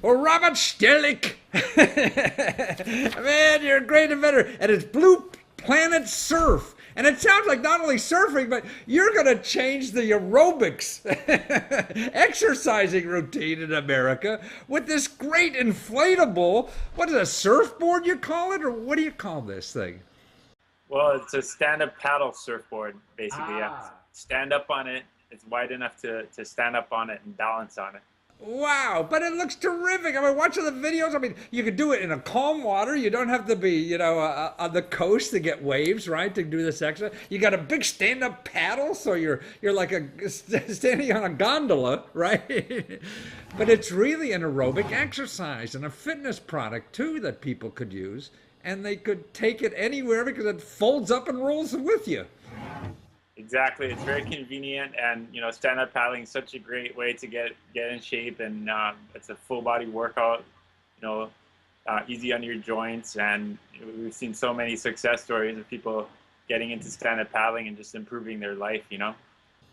or Robert Sterlich. Man, you're a great inventor. And it's Blue Planet Surf. And it sounds like not only surfing, but you're going to change the aerobics exercising routine in America with this great inflatable, what is it, a surfboard you call it? Or what do you call this thing? Well, it's a stand-up paddle surfboard, basically. Yeah. Ah. Stand up on it. It's wide enough to stand up on it and balance on it. Wow, but it looks terrific. I mean, watching the videos, I mean, you could do it in a calm water. You don't have to be, on the coast to get waves, right? To do this exercise. You got a big stand-up paddle, so you're like standing on a gondola, right? But it's really an aerobic exercise and a fitness product too that people could use, and they could take it anywhere because it folds up and rolls with you. Exactly. It's very convenient, and stand-up paddling is such a great way to get in shape, and it's a full body workout. Easy on your joints, and we've seen so many success stories of people getting into stand-up paddling and just improving their life.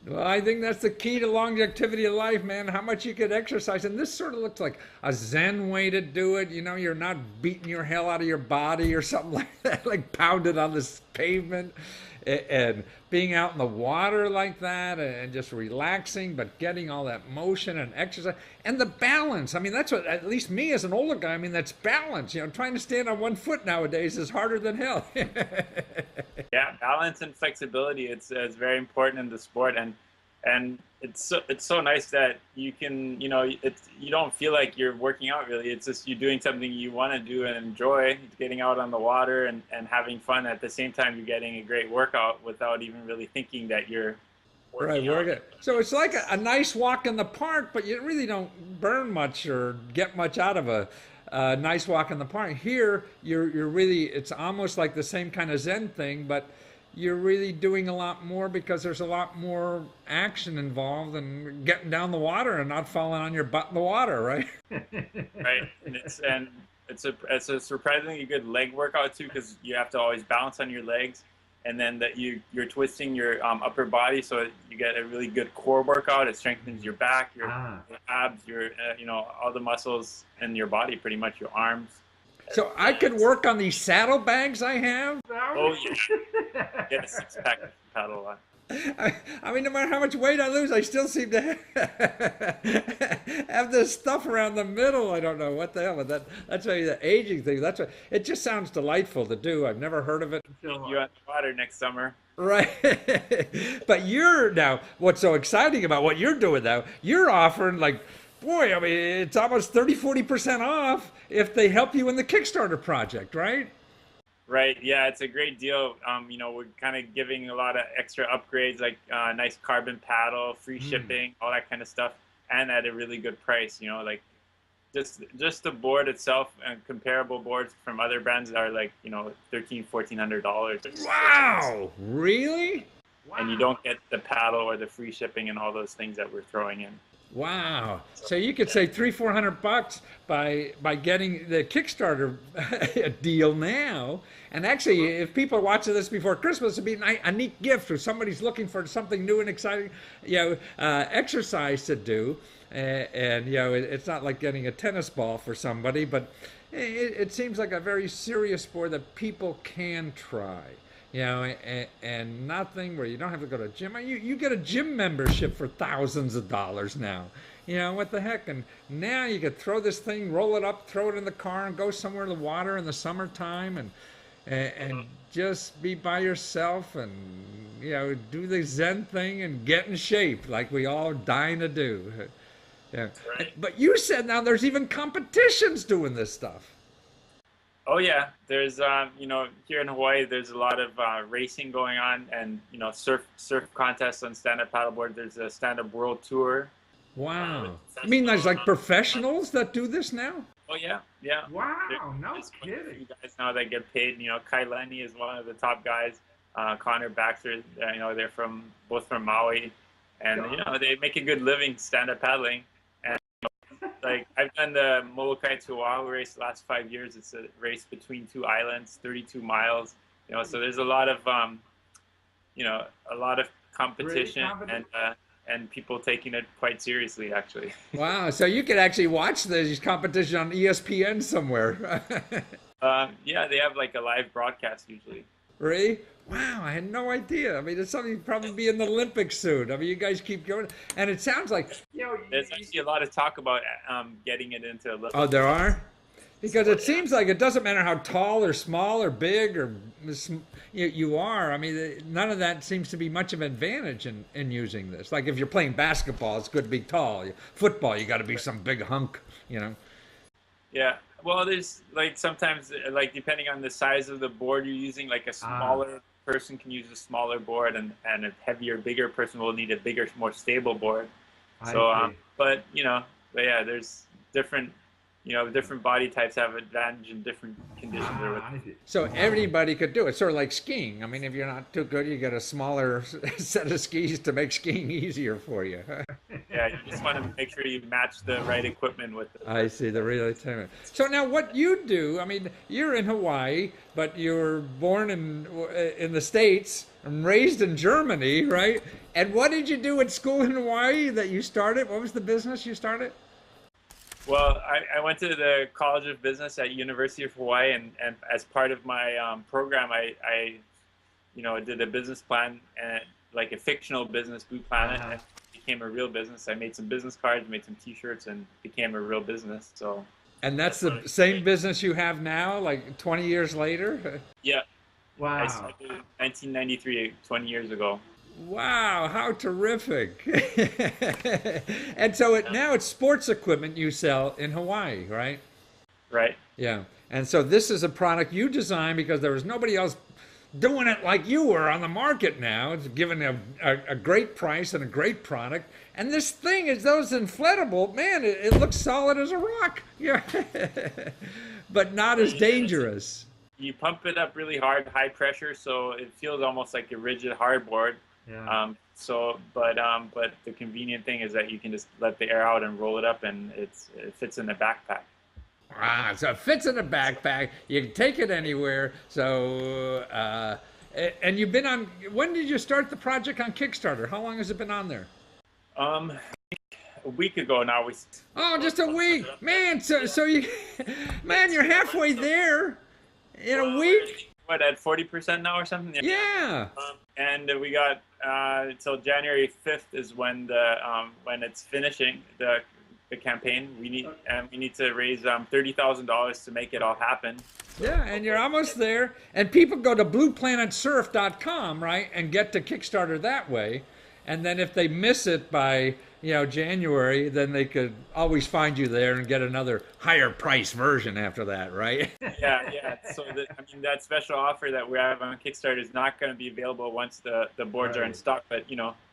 Well, I think that's the key to longevity of life, man. How much you could exercise. And this sort of looks like a Zen way to do it. You're not beating your hell out of your body or something like that, like pounded on this pavement. And being out in the water like that and just relaxing, but getting all that motion and exercise and the balance. I mean, that's what, at least me as an older guy, I mean, that's balance. Trying to stand on one foot nowadays is harder than hell. Yeah, balance and flexibility. It's very important in the sport, and it's so nice that you can you don't feel like you're working out really. It's just you're doing something you want to do and enjoy, getting out on the water and having fun. At the same time, you're getting a great workout without even really thinking that you're Right, working work out. it. So it's like a nice walk in the park, but you really don't burn much or get much out of a nice walk in the park. Here, you're really, it's almost like the same kind of Zen thing, but you're really doing a lot more because there's a lot more action involved and getting down the water and not falling on your butt in the water, right? Right, and it's a surprisingly good leg workout too, because you have to always balance on your legs, and then that you're twisting your upper body, so you get a really good core workout. It strengthens your back, your abs, your all the muscles in your body, pretty much your arms. So I could work on these saddlebags I have. Oh yeah, get a six pack paddle a lot. I mean, no matter how much weight I lose, I still seem to have this stuff around the middle. I don't know what the hell, but that's why the aging thing. That's what it just sounds delightful to do. I've never heard of it. You on the water next summer. Right. But you're now, what's so exciting about what you're doing now, you're offering like, boy, I mean, it's almost 30-40% off if they help you in the Kickstarter project, right? Right. Yeah, it's a great deal. We're kind of giving a lot of extra upgrades, like nice carbon paddle, free shipping, all that kind of stuff, and at a really good price. Like just the board itself and comparable boards from other brands are like $1,300-$1,400. Wow! Really? Wow. And you don't get the paddle or the free shipping and all those things that we're throwing in. Wow! So you could save $300-400 by getting the Kickstarter deal now. And actually, if people are watching this before Christmas, it'd be a neat gift, or somebody's looking for something new and exciting, exercise to do. And it's not like getting a tennis ball for somebody, but it seems like a very serious sport that people can try. And nothing where you don't have to go to a gym. You get a gym membership for thousands of dollars now. What the heck? And now you could throw this thing, roll it up, throw it in the car, and go somewhere in the water in the summertime, and just be by yourself, and do the Zen thing and get in shape like we all dying to do. Yeah. Right. But you said now there's even competitions doing this stuff. Oh yeah, there's here in Hawaii there's a lot of racing going on, and surf contests on stand-up paddleboard. There's a stand-up world tour. Wow. I mean, there's like professionals that do this now? Oh yeah. Wow, no kidding. You guys now that get paid. Kai Lenny is one of the top guys. Connor Baxter, they're both from Maui, and they make a good living stand-up paddling. Like I've done the Molokai to Oahu race the last 5 years. It's a race between two islands, 32 miles. So there's a lot of competition, and people taking it quite seriously, actually. Wow. So you could actually watch these competitions on ESPN somewhere. Yeah, they have like a live broadcast usually. Really? Wow, I had no idea. I mean, it's something you'd probably be in the Olympics soon. I mean, you guys keep going, and it sounds like, There's actually a lot of talk about getting it into oh, Olympics. there are? Because So, it yeah. seems like it doesn't matter how tall or small or big or you are. I mean, none of that seems to be much of an advantage in using this. Like if you're playing basketball, it's good to be tall. Football, you got to be some big hunk, you know. Yeah. Well, there's like sometimes like depending on the size of the board you're using, like a smaller person can use a smaller board, and a heavier, bigger person will need a bigger, more stable board. So, but but yeah, there's different, different body types have advantage in different conditions. So everybody could do it. Sort of like skiing. I mean, if you're not too good, you get a smaller set of skis to make skiing easier for you. Yeah, you just want to make sure you match the right equipment with it. I see the real. So now, what you do? I mean, you're in Hawaii, but you're born in the States and raised in Germany, right? And what did you do at school in Hawaii that you started? What was the business you started? Well, I went to the College of Business at University of Hawaii, and as part of my program, I did a business plan, and like a fictional business, Blue Planet, and it became a real business. I made some business cards, made some T-shirts, and became a real business. So. And that's the same business you have now, like 20 years later? Yeah. Wow. I started in 1993, 20 years ago. Wow, how terrific. And so now it's sports equipment you sell in Hawaii, right? Right. Yeah. And so this is a product you designed because there was nobody else doing it like you were on the market now. It's given a great price and a great product. And this thing is those inflatable, man, it looks solid as a rock. Yeah. But not as dangerous. You pump it up really hard, high pressure, so it feels almost like a rigid hardboard. Yeah. But the convenient thing is that you can just let the air out and roll it up, and it fits in the backpack. Ah, so it fits in a backpack. You can take it anywhere. So, and you've been on. When did you start the project on Kickstarter? How long has it been on there? A week ago now. Oh, just a week, man. So you, man, you're halfway there in a week. What, at 40% now or something? Yeah. And we got until January 5th is when when it's finishing the campaign. We need to raise $30,000 to make it all happen. Yeah, and you're almost there. And people go to blueplanetsurf.com, right, and get to Kickstarter that way. And then if they miss it by January, then they could always find you there and get another higher price version after that, right? Yeah. So that special offer that we have on Kickstarter is not going to be available once the boards are in stock. But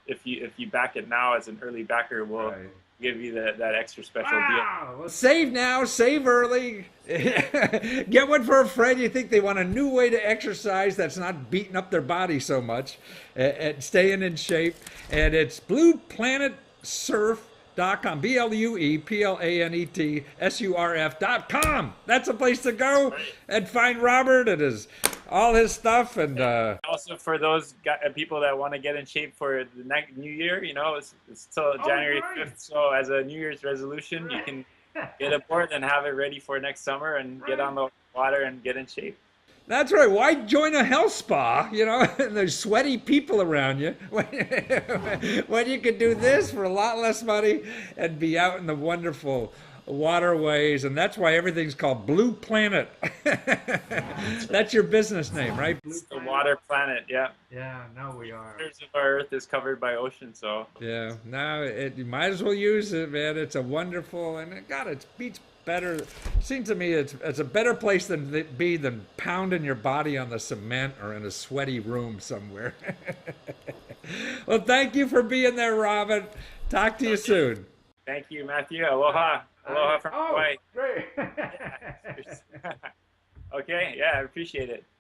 if you back it now as an early backer, we'll give you that extra special deal. Save now, save early. Get one for a friend you think they want a new way to exercise that's not beating up their body so much and staying in shape. And it's blueplanetsurf.com, BLUEPLANETSURF.com. That's a place to go and find Robert and all his stuff. And also for those people that want to get in shape for the next New Year, it's till January 5th. So as a New Year's resolution, you can get a board and have it ready for next summer and get on the water and get in shape. That's right. Why join a health spa, and there's sweaty people around you when you could do this for a lot less money and be out in the wonderful waterways. And that's why everything's called Blue Planet. That's your business name, right? It's the water planet, yeah. Yeah, now we are. Two-thirds of our Earth is covered by ocean, so. Yeah, now you might as well use it, man. It's a wonderful, and it beats better. Seems to me it's a better place than pounding your body on the cement or in a sweaty room somewhere. Well, thank you for being there, Robert. Talk to you soon. Thank you, Matthew. Aloha. Aloha from Hawaii. Great. Okay, yeah, I appreciate it.